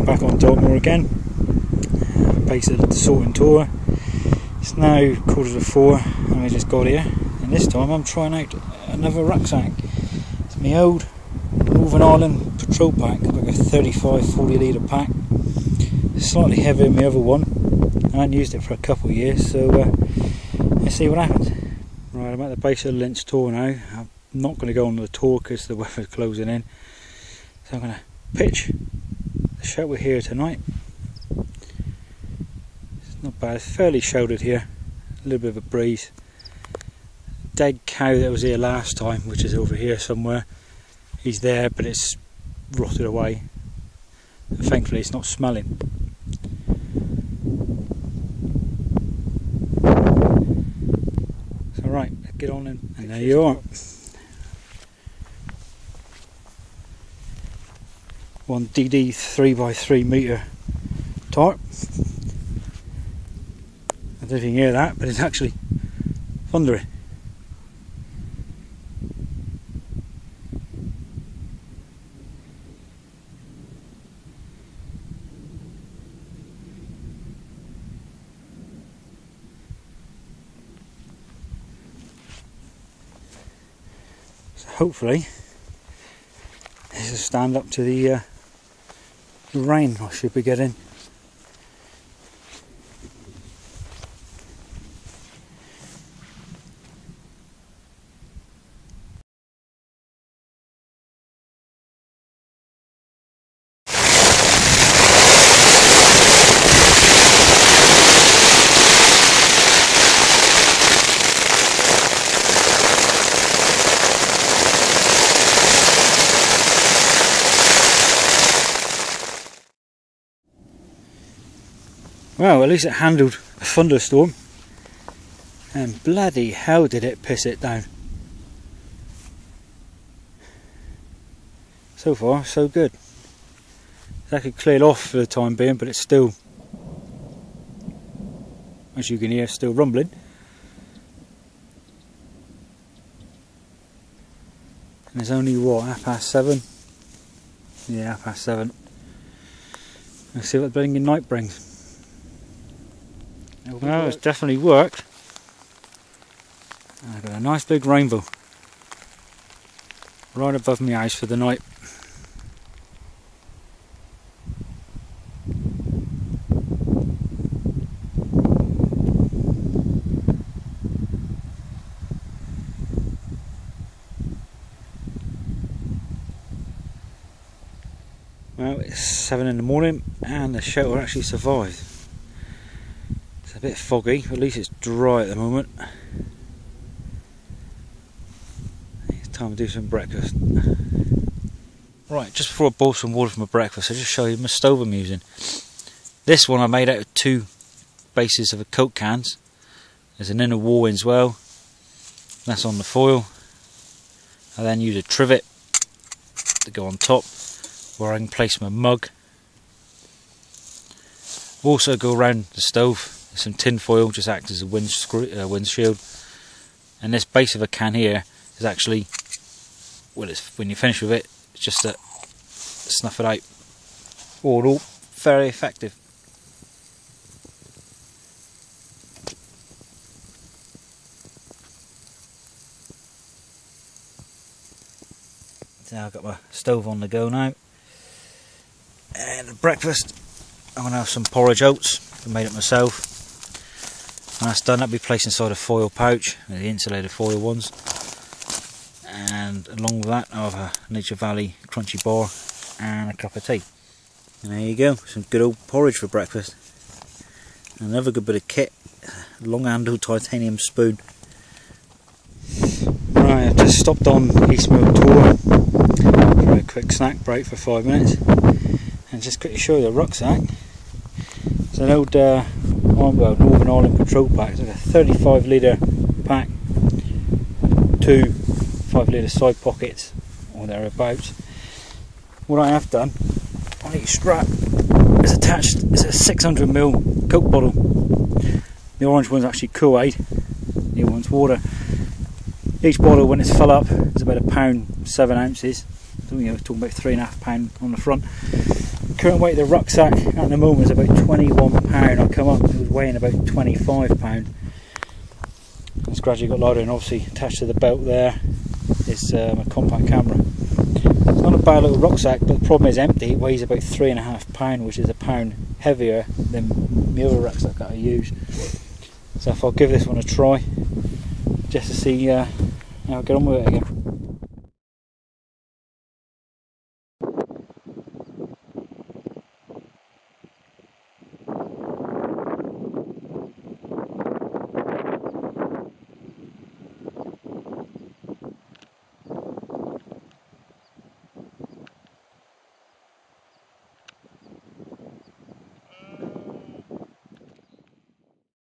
back on Dartmoor again, base of the sorting tour. It's now 4:15 and I just got here, and this time I'm trying out another rucksack. It's my old Northern Ireland patrol pack, like a 35-40 litre pack. It's slightly heavier than my other one. I haven't used it for a couple of years, so let's see what happens. Right, I'm at the base of the Linz tour now. I'm not going to go on the tour because the weather's closing in, so I'm going to pitch the shelter here tonight. It's not bad, it's fairly sheltered here, a little bit of a breeze. Dead cow that was here last time, which is over here somewhere, he's there but it's rotted away, and thankfully it's not smelling. So right, let's get on in, and there you are. One DD 3x3 metre tarp. I don't know if you can hear that, but it's actually thundering. So hopefully this will stand up to the rain I should be getting. Well, at least it handled a thunderstorm, and bloody hell did it piss it down. So far so good. That could clear off for the time being, but it's still, as you can hear, still rumbling. And it's only what, 7:30? Yeah, 7:30. Let's see what the blinking night brings. Well, it's definitely worked. I've got a nice big rainbow right above my house for the night. Well, it's 7 in the morning and the shelter actually survived. It's a bit foggy, at least it's dry at the moment. It's time to do some breakfast. Right, just before I boil some water for my breakfast, I'll just show you my stove I'm using. This one I made out of 2 bases of Coke cans. There's an inner wall as well. That's on the foil. I then use a trivet to go on top, where I can place my mug. Also go around the stove. Some tin foil just acts as a windshield, and this base of a can here is actually, well, it's, when you finish with it, it's just to snuff it out. All very effective. So I've got my stove on the go now, and breakfast, I'm going to have some porridge oats. I made it myself. When that's done, that'll be placed inside a foil pouch, the insulated foil ones, and along with that I'll have a Nature Valley crunchy bar and a cup of tea. And there you go, some good old porridge for breakfast. Another good bit of kit, a long handled titanium spoon. Right, I've just stopped on Eastmill Tour for a quick snack break for 5 minutes, and just quickly show you the rucksack. It's an old Northern Ireland patrol pack. It's like a 35 litre pack, 2 5-litre side pockets or thereabouts. What I have done on each strap is attached is a 600ml Coke bottle. The orange one's actually Kool-Aid, the other one's water. Each bottle, when it's full up, is about £1 7 ounces. So, you know, talking about £3.5 on the front. current weight of the rucksack at the moment is about £21. I come up, it was weighing about £25. It's gradually got lighter, and obviously attached to the belt there is a compact camera. It's not a bad little rucksack, but the problem is empty. It weighs about £3.5, which is a pound heavier than the other rucksack that I use. So if I'll give this one a try, just to see how I get on with it again.